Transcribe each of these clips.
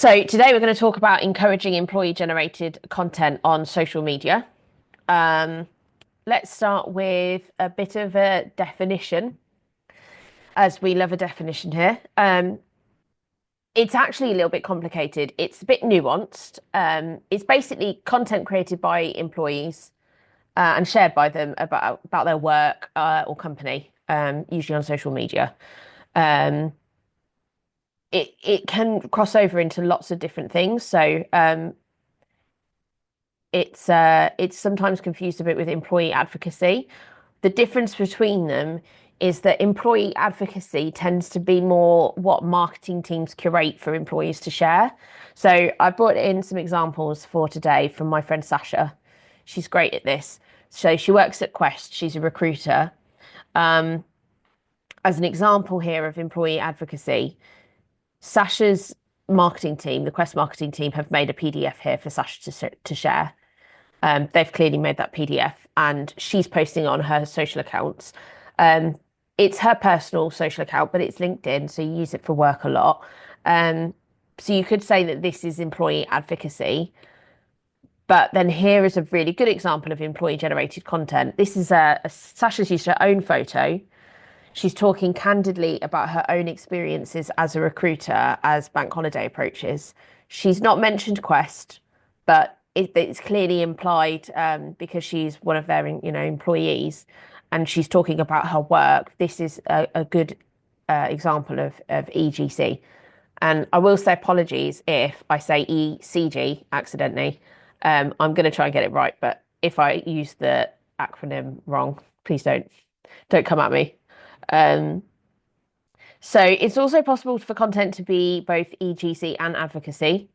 So today we're going to talk about encouraging employee-generated content on social media. Um, let's start with a bit of a definition, as we love a definition here. It's actually a little bit complicated. It's a bit nuanced. It's basically content created by employees and shared by them about their work or company, usually on social media. Um, it can cross over into lots of different things. So it's sometimes confused a bit with employee advocacy. The difference between them is that employee advocacy tends to be more what marketing teams curate for employees to share. So I brought in some examples for today from my friend Sasha. She's great at this. So she works at Quest. She's a recruiter. Um, as an example here of employee advocacy, Sasha's marketing team, the Quest marketing team, have made a PDF here for Sasha to share. They've clearly made that PDF and she's posting on her social accounts. Um, it's her personal social account, but it's LinkedIn, so you use it for work a lot. Um, so you could say that this is employee advocacy. But then here is a really good example of employee generated content. This is Sasha's used her own photo. She's talking candidly about her own experiences as a recruiter as bank holiday approaches. She's not mentioned Quest, but it's clearly implied because she's one of their, employees, and she's talking about her work. This is a good example of EGC. And I will say apologies if I say ECG accidentally. I'm going to try and get it right, but if I use the acronym wrong, please don't come at me. Um, so it's also possible for content to be both EGC and advocacy.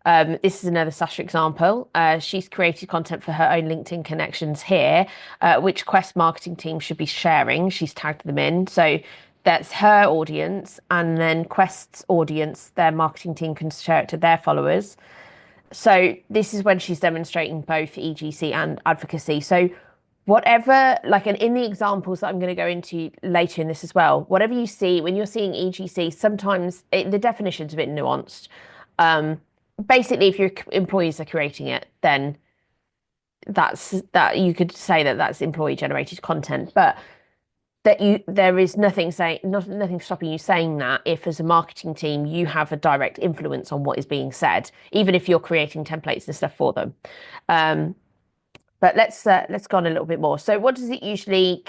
This is another Sasha example. She's created content for her own LinkedIn connections here, which Quest marketing team should be sharing. She's tagged them in. So that's her audience, and then Quest's audience, their marketing team can share it to their followers. So this is when she's demonstrating both EGC and advocacy. So whatever, like, and in the examples that I'm going to go into later in this as well, whatever you see when you're seeing EGC, sometimes the definition's a bit nuanced. Basically, if your employees are creating it, then that you could say that that's employee generated content, but there is nothing stopping you saying that if as a marketing team you have a direct influence on what is being said, even if you're creating templates and stuff for them. But let's go on a little bit more. So what is it usually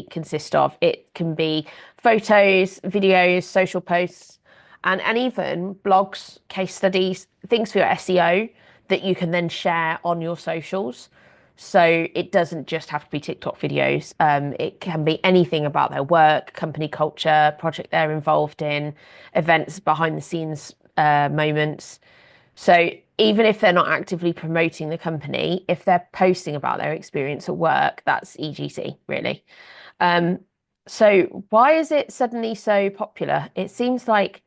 consist of? It can be photos, videos, social posts, and even blogs, case studies, things for your SEO that you can then share on your socials. So it doesn't just have to be TikTok videos. It can be anything about their work, company culture, project they're involved in, events, behind the scenes moments. So even if they're not actively promoting the company, if they're posting about their experience at work, that's EGC, really. Um, so why is it suddenly so popular? It seems like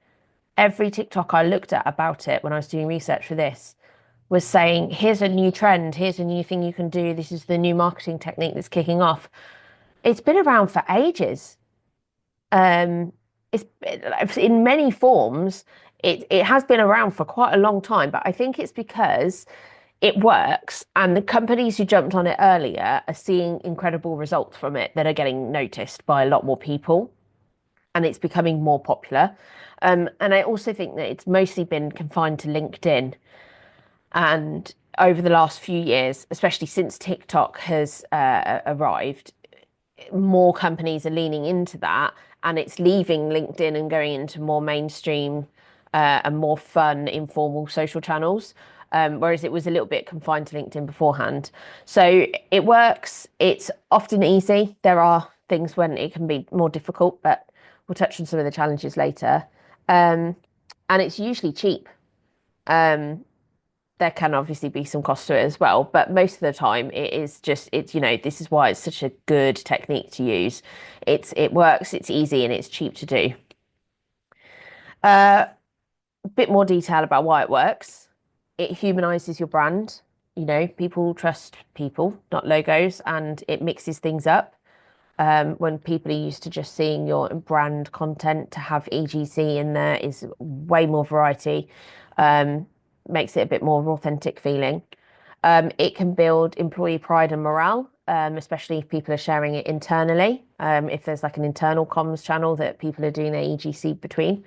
every TikTok I looked at about it when I was doing research for this was saying, here's a new trend, here's a new thing you can do, this is the new marketing technique that's kicking off. It's been around for ages. Um, it's in many forms. It has been around for quite a long time, but I think it's because it works, and the companies who jumped on it earlier are seeing incredible results from it that are getting noticed by a lot more people, and it's becoming more popular. And I also think that it's mostly been confined to LinkedIn. And over the last few years, especially since TikTok has arrived, more companies are leaning into that, and it's leaving LinkedIn and going into more mainstream and more fun, informal social channels. Whereas it was a little bit confined to LinkedIn beforehand. So it works. It's often easy. There are things when it can be more difficult, but we'll touch on some of the challenges later. Um, and it's usually cheap. Um, there can obviously be some cost to it as well, but most of the time this is why it's such a good technique to use. It works, it's easy, and it's cheap to do. A bit more detail about why it works. It humanizes your brand. People trust people, not logos, and it mixes things up. When people are used to just seeing your brand content, to have EGC in there is way more variety, um, makes it a bit more authentic feeling. It can build employee pride and morale, especially if people are sharing it internally. If there's like an internal comms channel that people are doing their EGC between.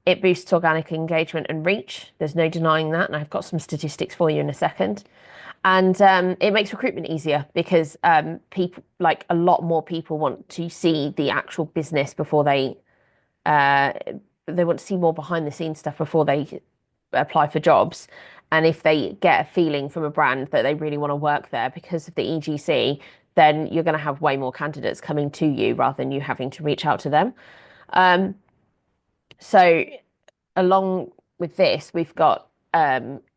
It boosts organic engagement and reach. There's no denying that. And I've got some statistics for you in a second. And it makes recruitment easier because people, like a lot more people, want to see the actual business before uh, they want to see more behind the scenes stuff before they apply for jobs. And if they get a feeling from a brand that they really want to work there because of the EGC, then you're going to have way more candidates coming to you rather than you having to reach out to them. Um, so along with this, we've got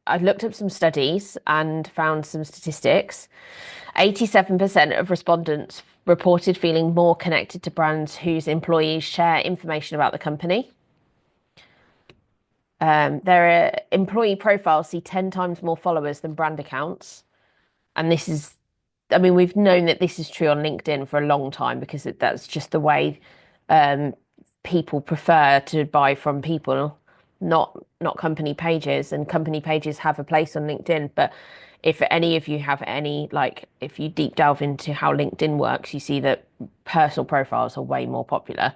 I've looked up some studies and found some statistics. 87% of respondents reported feeling more connected to brands whose employees share information about the company. Their employee profiles see 10 times more followers than brand accounts. And this is, I mean, we've known that this is true on LinkedIn for a long time because that's just the way um, people prefer to buy from people, not company pages. And company pages have a place on LinkedIn. But if any of you have any, like, if you deep delve into how LinkedIn works, you see that personal profiles are way more popular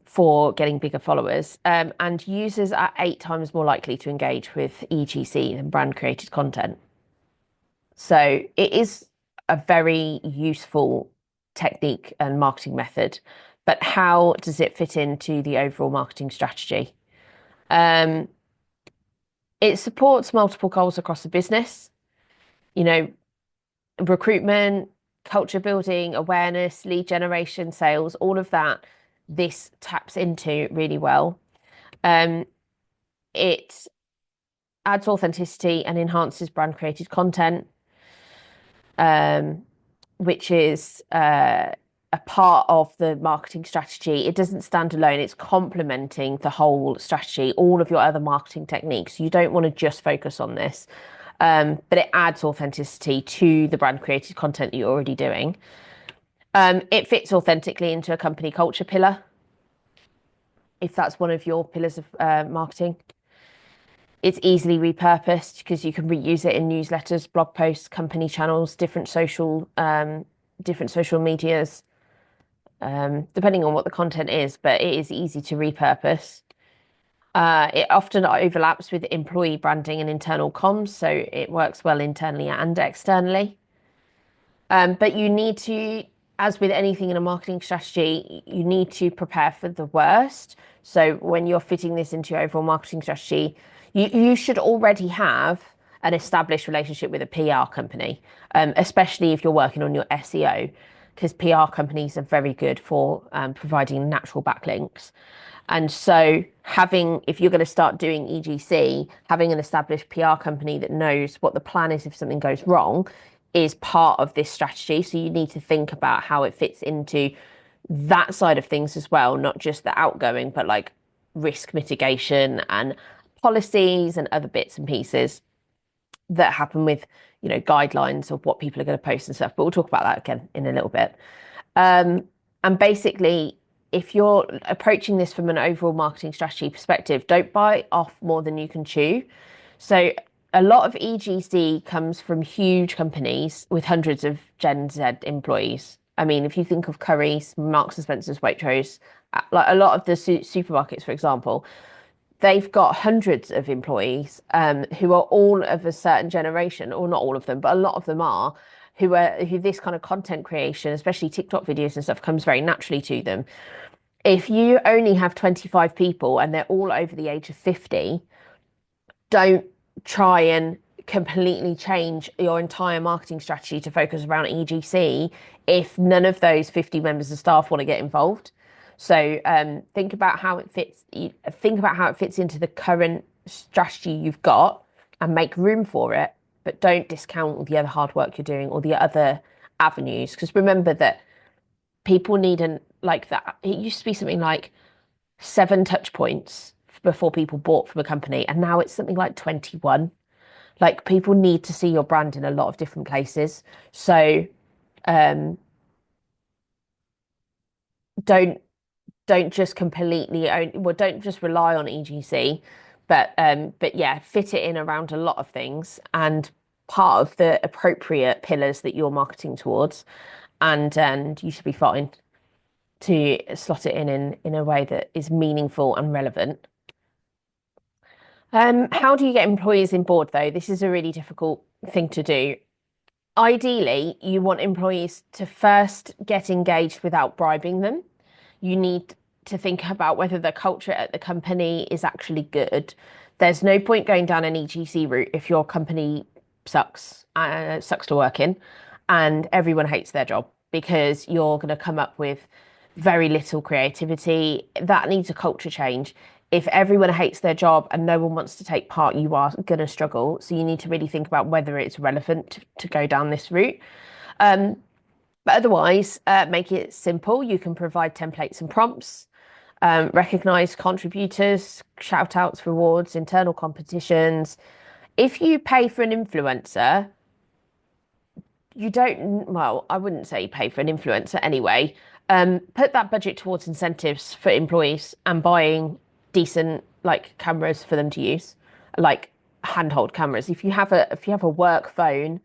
for getting bigger followers. And users are 8 times more likely to engage with EGC than brand created content. So it is a very useful technique and marketing method. But how does it fit into the overall marketing strategy? Um, it supports multiple goals across the business, you know, recruitment, culture building, awareness, lead generation, sales, all of that. This taps into really well. Um, it adds authenticity and enhances brand created content, um, which is a part of the marketing strategy. It doesn't stand alone, it's complementing the whole strategy, all of your other marketing techniques. You don't want to just focus on this, but it adds authenticity to the brand created content that you're already doing. It fits authentically into a company culture pillar, if that's one of your pillars of marketing. It's easily repurposed because you can reuse it in newsletters, blog posts, company channels, different social medias, depending on what the content is, but it is easy to repurpose. It often overlaps with employee branding and internal comms, so it works well internally and externally. But you need to, as with anything in a marketing strategy, you need to prepare for the worst. So when you're fitting this into your overall marketing strategy, you should already have an established relationship with a PR company, especially if you're working on your SEO, because PR companies are very good for providing natural backlinks. And so if you're going to start doing EGC, having an established PR company that knows what the plan is if something goes wrong is part of this strategy. So you need to think about how it fits into that side of things as well, not just the outgoing, but like risk mitigation and policies and other bits and pieces that happen with, guidelines of what people are going to post and stuff. But we'll talk about that again in a little bit. And basically, if you're approaching this from an overall marketing strategy perspective, don't bite off more than you can chew. So a lot of EGC comes from huge companies with hundreds of Gen Z employees. I mean, if you think of Currys, Marks and Spencer's, Waitrose, like a lot of the supermarkets, for example, they've got hundreds of employees who are all of a certain generation, or not all of them, but a lot of them are, who this kind of content creation, especially TikTok videos and stuff, comes very naturally to them. If you only have 25 people and they're all over the age of 50, don't try and completely change your entire marketing strategy to focus around EGC if none of those 50 members of staff want to get involved. So think about how it fits. Think about how it fits into the current strategy you've got, and make room for it. But don't discount all the other hard work you're doing or the other avenues. Because remember that people need like that. It used to be something like 7 touch points before people bought from a company, and now it's something like 21. Like people need to see your brand in a lot of different places. So Um, don't don't just completely own, well, don't just rely on EGC, but yeah, fit it in around a lot of things and part of the appropriate pillars that you're marketing towards, and you should be fine to slot it in a way that is meaningful and relevant. How do you get employees in board though? This is a really difficult thing to do. Ideally, you want employees to first get engaged without bribing them. You need to think about whether the culture at the company is actually good. There's no point going down an EGC route if your company sucks to work in, and everyone hates their job because you're going to come up with very little creativity. That needs a culture change. If everyone hates their job and no one wants to take part, you are going to struggle. So you need to really think about whether it's relevant to go down this route. But otherwise, make it simple. You can provide templates and prompts, recognize contributors, shout outs, rewards, internal competitions. If you pay for an influencer, you don't, well, I wouldn't say pay for an influencer anyway. Put that budget towards incentives for employees and buying decent like cameras for them to use, like handhold cameras. If you have a work phone,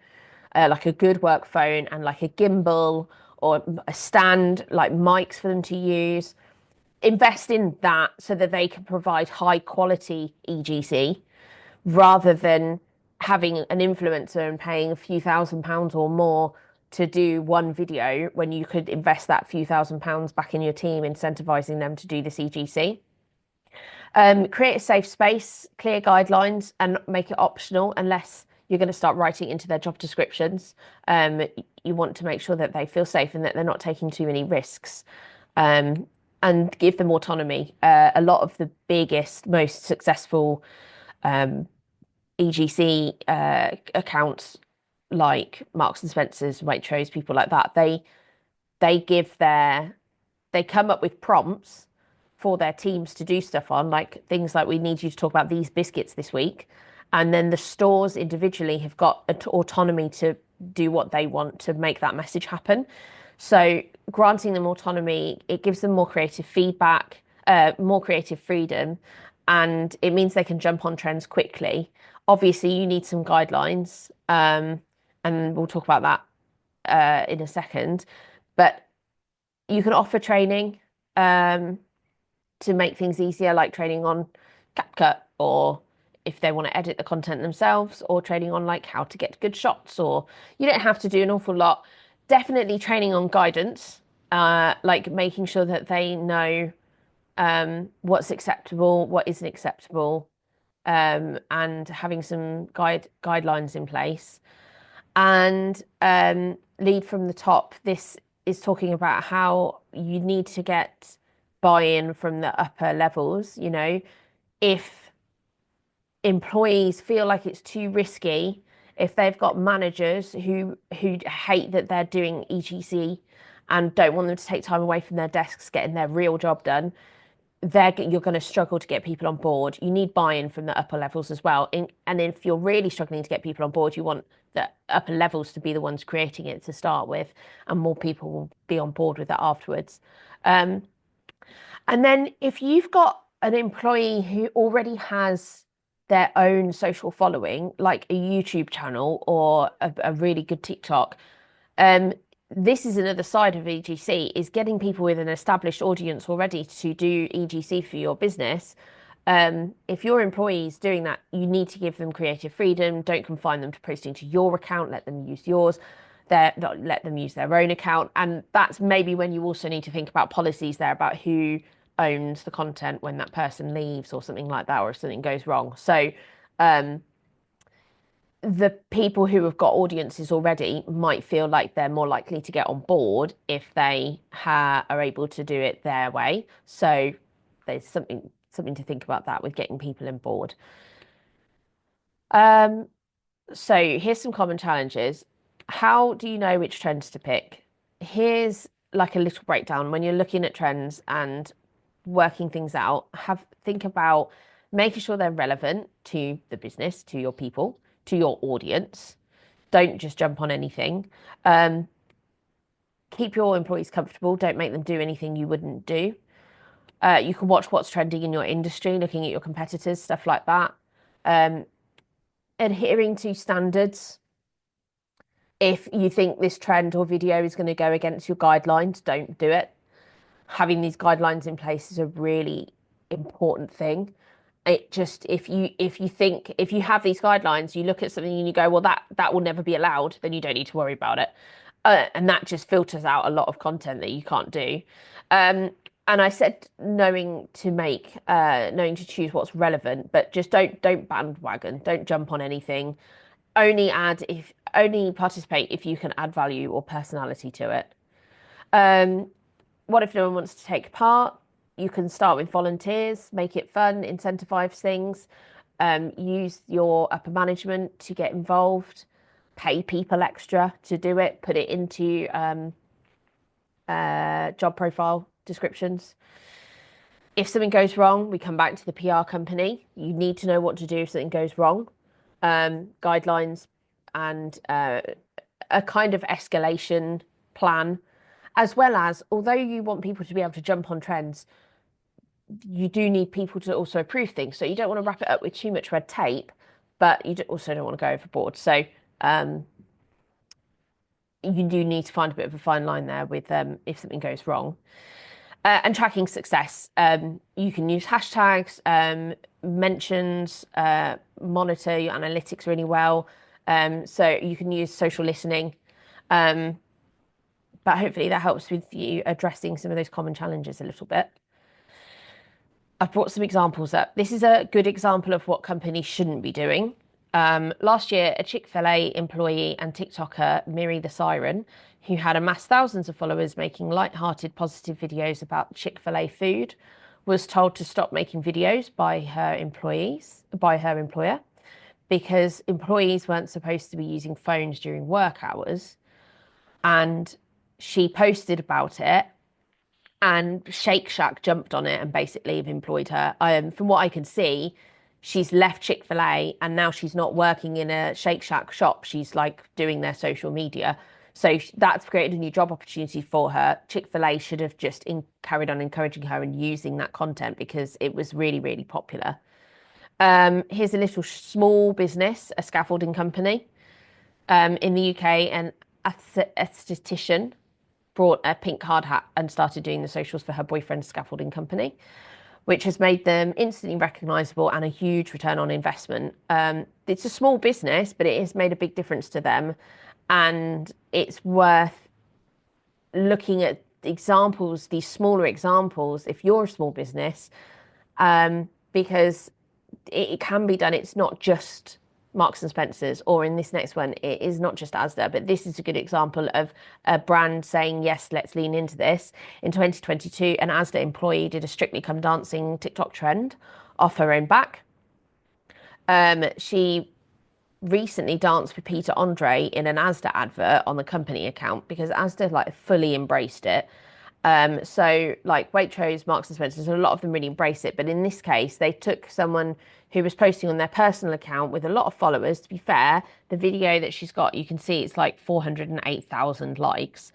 like a good work phone and like a gimbal or a stand, like mics for them to use, invest in that so that they can provide high quality EGC rather than having an influencer and paying a few £1,000s or more to do one video when you could invest that few £1,000s back in your team, incentivizing them to do this EGC. Create a safe space, clear guidelines, and make it optional unless you're going to start writing into their job descriptions. You want to make sure that they feel safe and that they're not taking too many risks. Um, and give them autonomy. A lot of the biggest, most successful EGC accounts, like Marks and Spencers, Waitrose, people like that, they give their they come up with prompts for their teams to do stuff on, like things like we need you to talk about these biscuits this week. And then the stores individually have got autonomy to do what they want to make that message happen. So granting them autonomy, it gives them more creative feedback, more creative freedom, and it means they can jump on trends quickly. Obviously, you need some guidelines, and we'll talk about that in a second. But you can offer training to make things easier, like training on CapCut, or if they want to edit the content themselves, or training on like how to get good shots, or you don't have to do an awful lot. Definitely training on guidance, like making sure that they know what's acceptable, what isn't acceptable, and having some guidelines in place. And lead from the top. This is talking about how you need to get buy-in from the upper levels. If employees feel like it's too risky, if they've got managers who hate that they're doing EGC and don't want them to take time away from their desks getting their real job done, you're going to struggle to get people on board. You need buy-in from the upper levels as well. And if you're really struggling to get people on board, you want the upper levels to be the ones creating it to start with, and more people will be on board with that afterwards. And then if you've got an employee who already has their own social following, like a YouTube channel or a really good TikTok, um, this is another side of EGC, is getting people with an established audience already to do EGC for your business. If your employees doing that, you need to give them creative freedom. Don't confine them to posting to your account. Let them use yours. Let them use their own account. And that's maybe when you also need to think about policies there about who owns the content when that person leaves or something like that, or if something goes wrong. So the people who have got audiences already might feel like they're more likely to get on board if they are able to do it their way. So there's something to think about that with getting people on board. So here's some common challenges. How do you know which trends to pick? Here's like a little breakdown when you're looking at trends and working things out. Think about making sure they're relevant to the business, to your people, to your audience. Don't just jump on anything. Keep your employees comfortable. Don't make them do anything you wouldn't do. You can watch what's trending in your industry, looking at your competitors, stuff like that. Um, Adhering to standards. If you think this trend or video is going to go against your guidelines, don't do it. Having these guidelines in place is a really important thing. It just if you have these guidelines, you look at something and you go, well, that will never be allowed, then you don't need to worry about it. And that just filters out a lot of content that you can't do. Um, and I said knowing to choose what's relevant, but just don't bandwagon, don't jump on anything. Only participate if you can add value or personality to it. Um, what if no one wants to take part? You can start with volunteers, make it fun, incentivize things, use your upper management to get involved, pay people extra to do it, put it into job profile descriptions. If something goes wrong, we come back to the PR company. You need to know what to do if something goes wrong. Guidelines and a kind of escalation plan, as well as, although you want people to be able to jump on trends, you do need people to also approve things. So you don't want to wrap it up with too much red tape, but you also don't want to go overboard. So um, you do need to find a bit of a fine line there with if something goes wrong. And tracking success. You can use hashtags, mentions, monitor your analytics really well. So you can use social listening. Um, but hopefully that helps with you addressing some of those common challenges a little bit. I've brought some examples up. This is a good example of what companies shouldn't be doing. Last year, a Chick-fil-A employee and TikToker, Miri the Siren, who had amassed thousands of followers making light-hearted, positive videos about Chick-fil-A food, was told to stop making videos by her employer, because employees weren't supposed to be using phones during work hours. And she posted about it, and Shake Shack jumped on it and basically have employed her. From what I can see, she's left Chick-fil-A and now she's not working in a Shake Shack shop. She's like doing their social media. So that's created a new job opportunity for her. Chick-fil-A should have just carried on encouraging her and using that content because it was really, really popular. Here's a little small business, a scaffolding company in the UK, an esthetician brought a pink hard hat and started doing the socials for her boyfriend's scaffolding company, which has made them instantly recognizable and a huge return on investment. It's a small business, but it has made a big difference to them. And it's worth looking at examples, these smaller examples, if you're a small business, because it can be done. It's not just Marks and Spencer's, or in this next one, it is not just Asda, but this is a good example of a brand saying, yes, let's lean into this. In 2022, an Asda employee did a Strictly Come Dancing TikTok trend off her own back. She recently danced with Peter Andre in an Asda advert on the company account because Asda like fully embraced it. So like Waitrose, Marks and Spencer's, a lot of them really embrace it. But in this case, they took someone who was posting on their personal account with a lot of followers. To be fair, the video that she's got, you can see it's like 408,000 likes,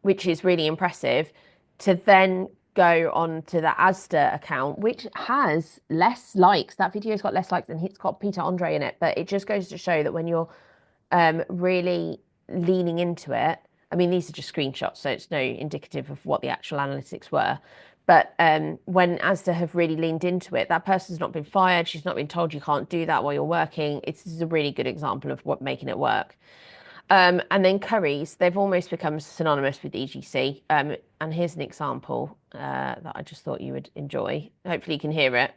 which is really impressive. To then go on to the Asda account, which has less likes. That video's got less likes and it's got Peter Andre in it. But it just goes to show that when you're really leaning into it. I mean, these are just screenshots, so it's no indicative of what the actual analytics were. But when Asda have really leaned into it, that person's not been fired. She's not been told you can't do that while you're working. This is a really good example of what making it work. And then curries, they've almost become synonymous with EGC. And here's an example that I just thought you would enjoy. Hopefully you can hear it.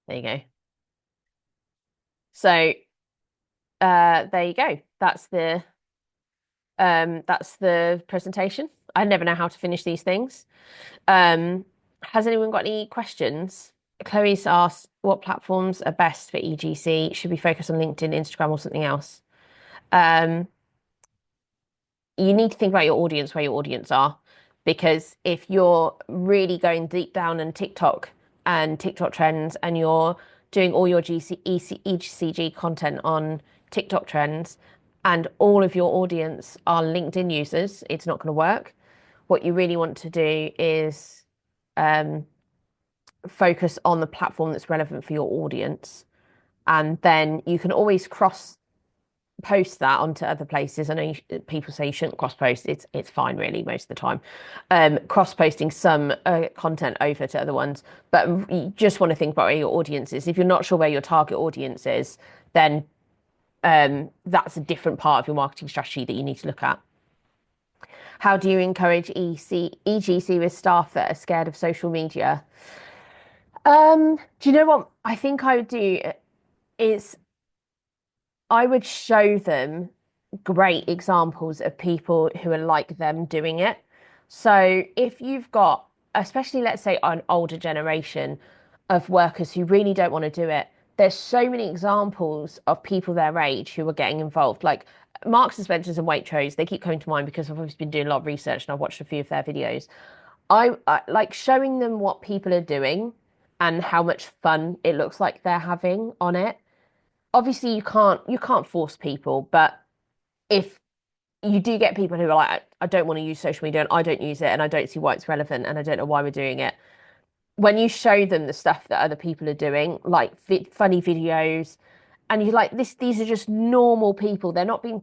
There you go. So there you go. That's the presentation. I never know how to finish these things. Um, Has anyone got any questions? Chloe's asked, what platforms are best for EGC? Should we focus on LinkedIn, Instagram, or something else? Um, you need to think about your audience, where your audience are, because if you're really going deep down in TikTok and TikTok trends, and you're doing all your ECG content on TikTok trends, and all of your audience are LinkedIn users, it's not going to work. What you really want to do is um, focus on the platform that's relevant for your audience. And then you can always cross post that onto other places. I know people say you shouldn't cross post. It's fine really most of the time. Cross posting some content over to other ones, but you just want to think about where your audience is. If you're not sure where your target audience is, then that's a different part of your marketing strategy that you need to look at. How do you encourage EGC with staff that are scared of social media? Do you know what I think I would do is I would show them great examples of people who are like them doing it. So if you've got, especially let's say an older generation of workers who really don't want to do it, there's so many examples of people their age who are getting involved. Like Marks and Spencers and Waitrose, they keep coming to mind because I've obviously been doing a lot of research and I've watched a few of their videos. I like showing them what people are doing and how much fun it looks like they're having on it. Obviously, you can't force people, but if you do get people who are like, I don't want to use social media and I don't use it and I don't see why it's relevant and I don't know why we're doing it. When you show them the stuff that other people are doing, like funny videos, and you're like, these are just normal people. They're not being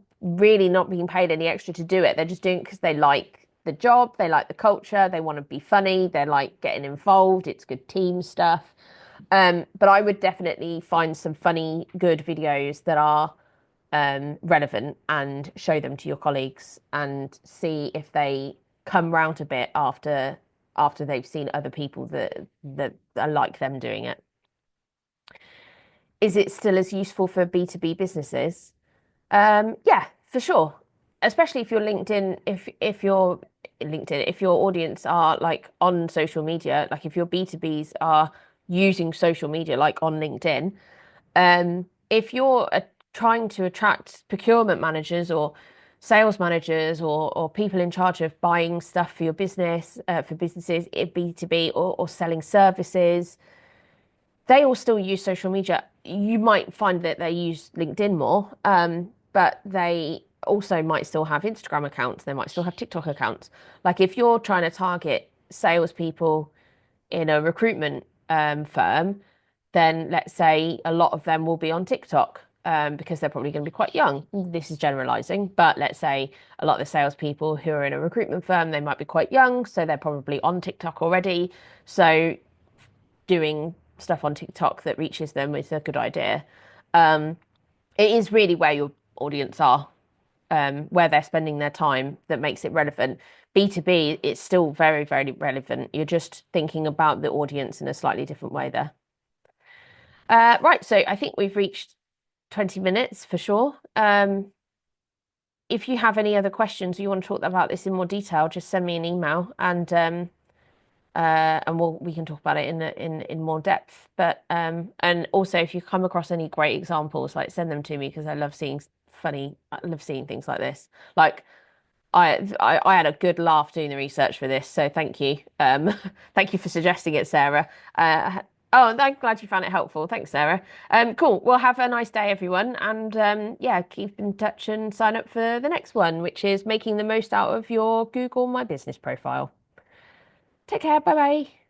paid any extra to do it. They're just doing it because they like the job, they like the culture, they want to be funny, they're like getting involved. It's good team stuff. But I would definitely find some funny, good videos that are relevant and show them to your colleagues and see if they come round a bit after they've seen other people that are like them doing it. Is it still as useful for B2B businesses? Yeah, for sure. Especially if you're LinkedIn, if you're LinkedIn, if your audience are like on social media, like if your B2Bs are using social media like on LinkedIn, if you're trying to attract procurement managers or sales managers or people in charge of buying stuff for your business, for businesses, B2B or selling services, they all still use social media. You might find that they use LinkedIn more, but they also might still have Instagram accounts. They might still have TikTok accounts. Like if you're trying to target salespeople in a recruitment firm, then let's say a lot of them will be on TikTok because they're probably going to be quite young. This is generalizing, but let's say a lot of the salespeople who are in a recruitment firm, they might be quite young, so they're probably on TikTok already. So doing stuff on TikTok that reaches them is a good idea. It is really where your audience are, where they're spending their time that makes it relevant. B2B, it's still very, very relevant. You're just thinking about the audience in a slightly different way there. Right, so I think we've reached 20 minutes for sure. If you have any other questions or you want to talk about this in more detail, just send me an email and we can talk about it in more depth. But and also if you come across any great examples, like send them to me because I love seeing things like this. Like I had a good laugh doing the research for this, so thank you. Thank you for suggesting it, Sarah. Oh, I'm glad you found it helpful. Thanks, Sarah. Cool. Well, have a nice day, everyone, and yeah, keep in touch and sign up for the next one, which is making the most out of your Google My Business profile. Take care. Bye bye.